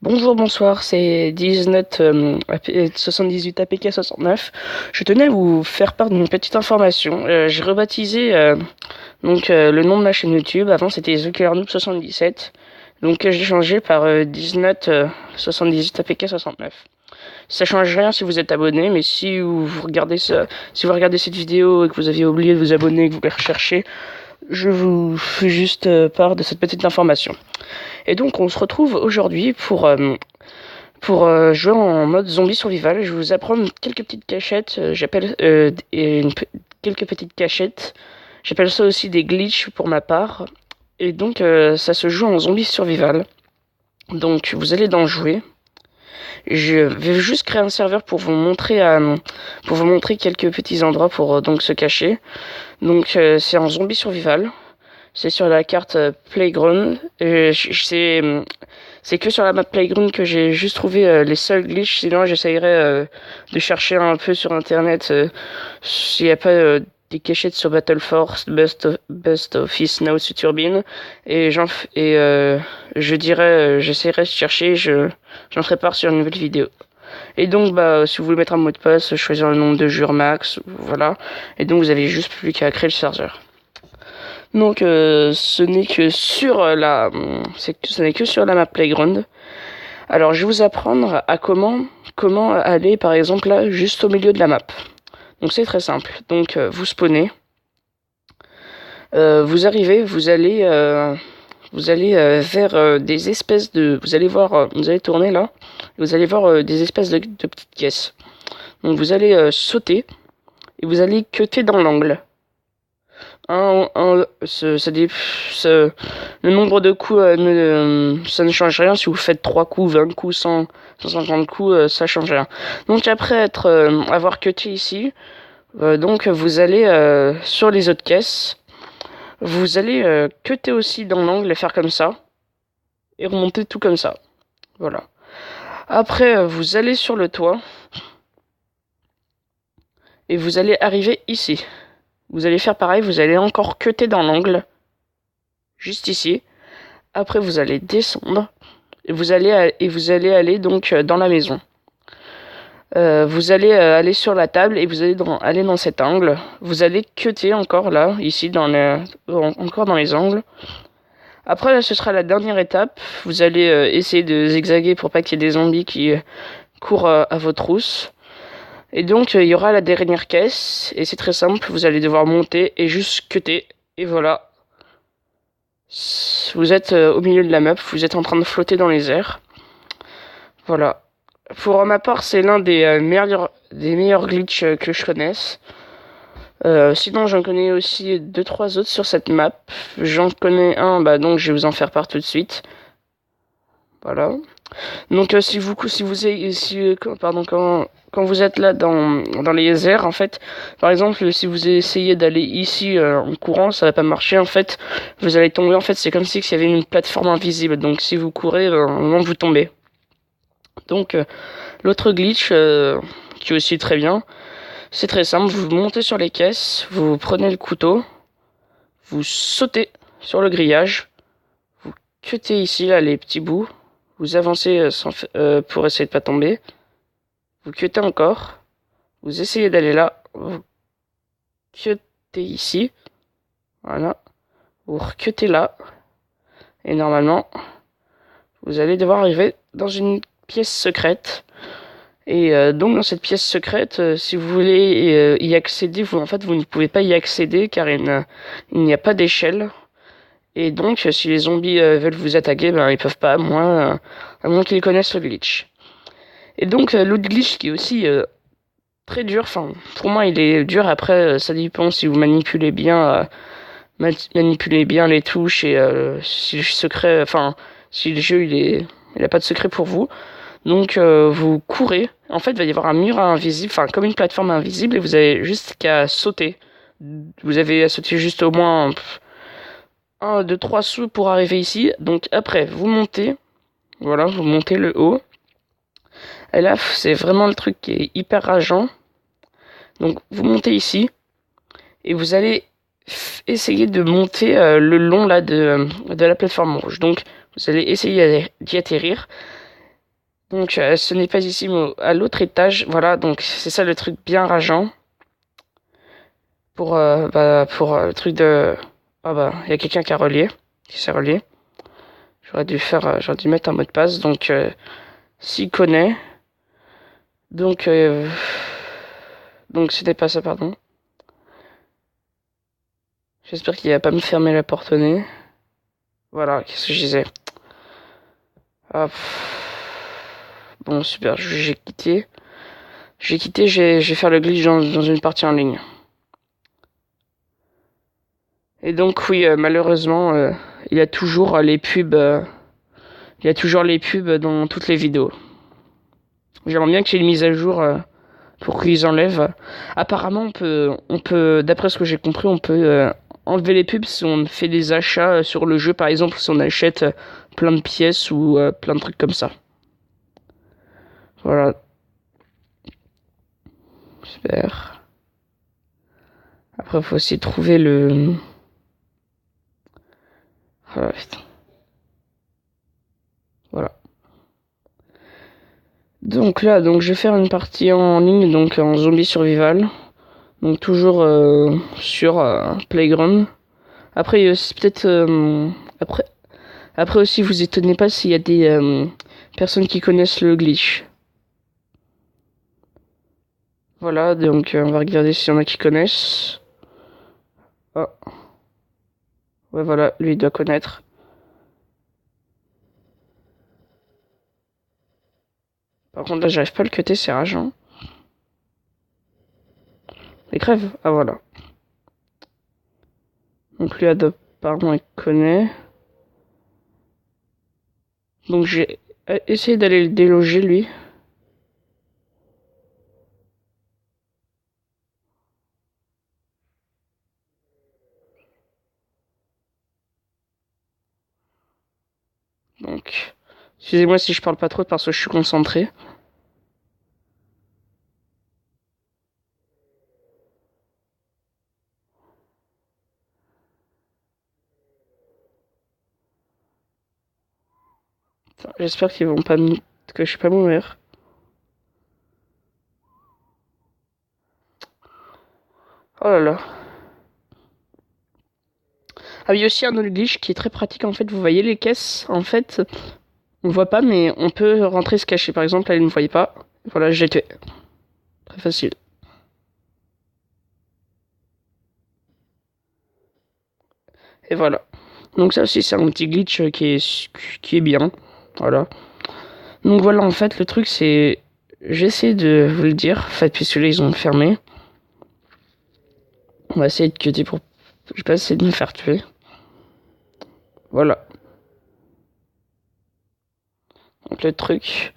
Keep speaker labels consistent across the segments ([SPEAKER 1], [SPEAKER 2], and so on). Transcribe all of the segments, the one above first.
[SPEAKER 1] Bonjour, bonsoir, c'est 78 APK 69. Je tenais à vous faire part d'une petite information. J'ai rebaptisé le nom de ma chaîne YouTube. Avant c'était TheKillerNoob 77. Donc j'ai changé par 78 APK 69. Ça change rien si vous êtes abonné, mais si vous regardez cette vidéo et que vous aviez oublié de vous abonner et que vous les recherchez, je vous fais juste part de cette petite information. Et donc on se retrouve aujourd'hui pour jouer en mode zombie survival. Je vais vous apprendre quelques petites cachettes. Quelques petites cachettes. J'appelle ça aussi des glitches pour ma part. Et donc ça se joue en zombie survival. Donc vous allez dans jouer. Je vais juste créer un serveur pour vous montrer quelques petits endroits pour donc se cacher. Donc c'est en zombie survival. C'est sur la carte Playground. C'est que sur la map Playground que j'ai juste trouvé les seuls glitches. Sinon, j'essayerai de chercher un peu sur internet s'il n'y a pas des cachettes sur Battle Force, Best Office, Now sur Turbine. Et j'essaierai de chercher. J'en ferai part sur une nouvelle vidéo. Et donc, si vous voulez mettre un mot de passe, choisir le nombre de jours max, voilà. Et donc, vous avez juste plus qu'à créer le serveur. Donc ce n'est que sur la map Playground. Alors je vais vous apprendre à comment aller par exemple là juste au milieu de la map. Donc c'est très simple. Donc vous spawnez, vous arrivez, vous allez vers des espèces de, vous allez tourner là, vous allez voir des espèces de petites caisses. Donc vous allez sauter et vous allez cutter dans l'angle. Le nombre de coups, ça ne change rien. Si vous faites 3 coups, 20 coups, 150 coups, ça change rien. Donc après avoir cuté ici, donc vous allez sur les autres caisses, vous allez cutter aussi dans l'angle et faire comme ça, et remonter tout comme ça. Voilà. Après, vous allez sur le toit, et vous allez arriver ici. Vous allez faire pareil, vous allez encore cutter dans l'angle, juste ici. Après, vous allez descendre et vous allez aller donc dans la maison. Vous allez aller sur la table et vous allez aller dans cet angle. Vous allez cutter encore là, ici, encore dans les angles. Après, là, ce sera la dernière étape. Vous allez essayer de zigzaguer pour pas qu'il y ait des zombies qui courent à vos trousses. Et donc, il y aura la dernière caisse, et c'est très simple, vous allez devoir monter et juste cutter, et voilà. Vous êtes au milieu de la map, vous êtes en train de flotter dans les airs. Voilà. Pour ma part, c'est l'un des meilleurs glitches que je connaisse. Sinon, j'en connais aussi 2-3 autres sur cette map. J'en connais un, donc je vais vous en faire part tout de suite. Voilà. Donc quand vous êtes là dans les airs, en fait, par exemple, si vous essayez d'aller ici en courant, ça va pas marcher. En fait, vous allez tomber. En fait, c'est comme si il y avait une plateforme invisible. Donc si vous courez, au moment vous tombez. Donc l'autre glitch qui est aussi très bien, c'est très simple. Vous montez sur les caisses, vous prenez le couteau, vous sautez sur le grillage, vous cuttez ici là les petits bouts. Vous avancez pour essayer de pas tomber. Vous cuttez encore. Vous essayez d'aller là. Vous cuttez ici. Voilà. Vous recuttez là. Et normalement, vous allez devoir arriver dans une pièce secrète. Et donc dans cette pièce secrète, si vous voulez y accéder, vous ne pouvez pas y accéder car il n'y a pas d'échelle. Et donc, si les zombies veulent vous attaquer, ils peuvent pas, à moins qu'ils connaissent le glitch. Et donc, l'autre glitch qui est aussi très dur, pour moi il est dur, après ça dépend si vous manipulez bien les touches et si le jeu il a pas de secret pour vous. Donc, vous courez, en fait il va y avoir un mur invisible, comme une plateforme invisible, et vous avez juste qu'à sauter. Vous avez à sauter juste au moins 1, 2, 3 sauts pour arriver ici. Donc après, vous montez. Voilà, vous montez le haut. Et là, c'est vraiment le truc qui est hyper rageant. Donc vous montez ici. Et vous allez essayer de monter le long là de la plateforme rouge. Donc vous allez essayer d'y atterrir. Donc ce n'est pas ici, mais à l'autre étage. Voilà, donc c'est ça le truc bien rageant. Pour le truc de... Ah bah, il y a quelqu'un qui s'est relié. J'aurais dû mettre un mot de passe, donc s'il connaît. Donc, donc c'était pas ça, pardon. J'espère qu'il va pas me fermer la porte au nez. Voilà, qu'est-ce que je disais? Ah, bon, super, j'ai quitté. Je vais faire le glitch dans une partie en ligne. Et donc, oui, malheureusement, il y a toujours les pubs. Il y a toujours les pubs dans toutes les vidéos. J'aimerais bien qu'il y ait une mise à jour pour qu'ils enlèvent. Apparemment, d'après ce que j'ai compris, on peut enlever les pubs si on fait des achats sur le jeu. Par exemple, si on achète plein de pièces ou plein de trucs comme ça. Voilà. Super. Après, il faut aussi trouver le... Ah, putain. Voilà. Donc là, je vais faire une partie en ligne, donc en zombie survival. Donc toujours sur Playground. Après, il y a aussi peut-être... après aussi, vous étonnez pas s'il y a des personnes qui connaissent le glitch. Voilà, donc on va regarder s'il y en a qui connaissent. Oh. Ouais, voilà, lui il doit connaître. Par contre, là, j'arrive pas à le cutter, c'est rageant. Les crèves. Ah, voilà. Donc lui, apparemment, il connaît. Donc j'ai essayé d'aller le déloger, lui. Donc, excusez-moi si je parle pas trop parce que je suis concentré. J'espère qu'ils vont pas que je suis pas mourir. Oh là là. Ah, il y a aussi un autre glitch qui est très pratique en fait. Vous voyez les caisses en fait, on voit pas mais on peut rentrer se cacher. Par exemple, là, il ne voyait pas. Voilà, j'ai tué. Très facile. Et voilà. Donc ça aussi c'est un petit glitch qui est bien. Voilà. Donc voilà en fait le truc c'est j'essaie de vous le dire. En fait puisque là ils ont fermé. On va essayer de cutter pour je vais pas essayer de me faire tuer. Voilà. Donc le truc.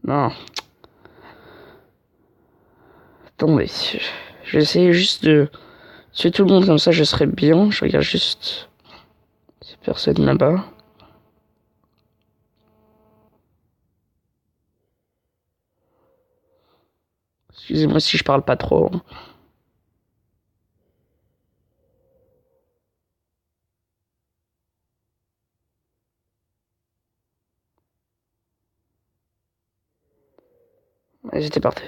[SPEAKER 1] Non. Attendez. Je vais essayer juste de tuer tout le monde comme ça je serai bien. Je regarde juste si personne là-bas. Excusez-moi si je parle pas trop. Ils étaient partis.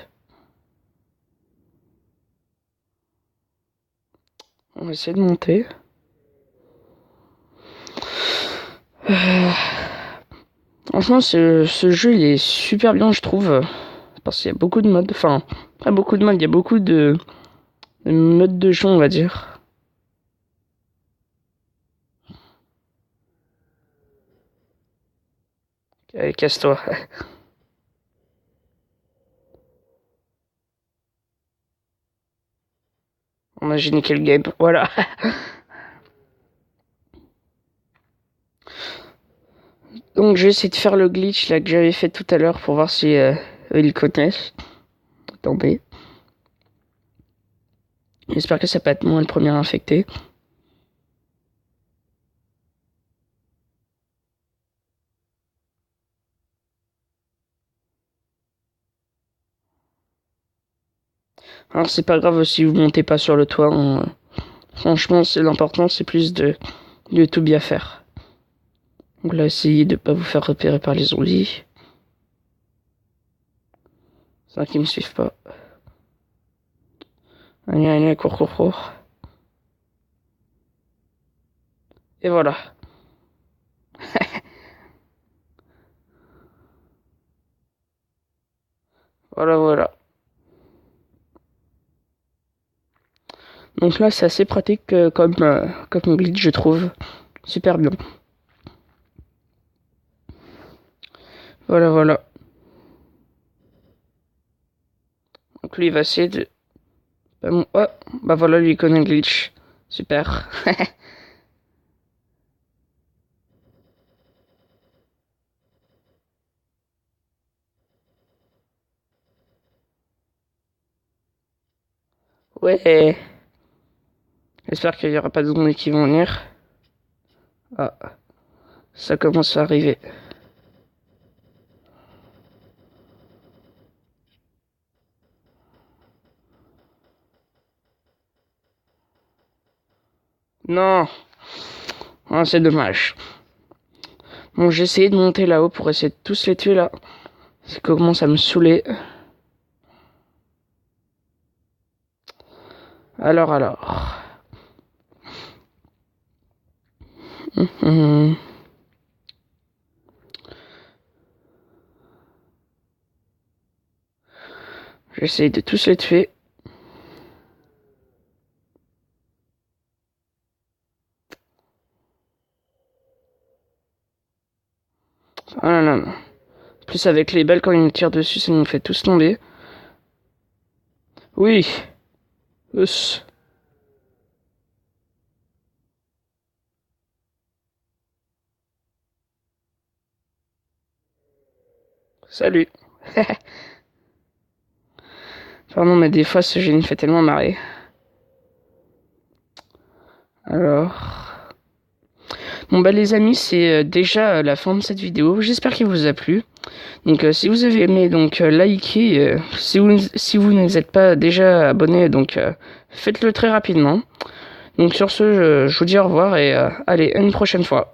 [SPEAKER 1] On va essayer de monter. Franchement, ce jeu, il est super bien, je trouve. Parce qu'il y a beaucoup de modes. Enfin, pas beaucoup de modes, il y a beaucoup de modes de jeu, on va dire. Allez, casse-toi. On a gêné quel game. Voilà. Donc, je vais essayer de faire le glitch là que j'avais fait tout à l'heure pour voir si ils connaissent. Attendez. J'espère que ça peut être moi le premier infecté. Alors, c'est pas grave si vous montez pas sur le toit. Franchement, c'est l'important, c'est plus de tout bien faire. Donc là, essayez de pas vous faire repérer par les zombies. C'est vrai qu'ils me suivent pas. Allez, allez, cours, cours, cours. Et voilà. Voilà, voilà. Donc là, c'est assez pratique comme glitch, je trouve. Super bien. Voilà, voilà. Donc lui, il va essayer de... Oh, bah voilà, lui, il connaît le glitch. Super. Ouais. J'espère qu'il n'y aura pas de zombies qui vont venir. Ah, ça commence à arriver. Non. Ah, c'est dommage. Bon, j'ai essayé de monter là-haut pour essayer de tous les tuer là. Ça commence à me saouler. Alors. J'essaye de tous les tuer. Ah non, non. En plus, avec les balles, quand ils me tirent dessus, ça nous fait tous tomber. Oui. Us. Salut. Pardon, mais des fois, ce jeu me fait tellement marrer. Alors... Bon bah les amis, c'est déjà la fin de cette vidéo. J'espère qu'il vous a plu. Donc si vous avez aimé, donc likez. Si vous ne êtes pas déjà abonné, donc faites-le très rapidement. Donc sur ce, je vous dis au revoir et allez, à une prochaine fois.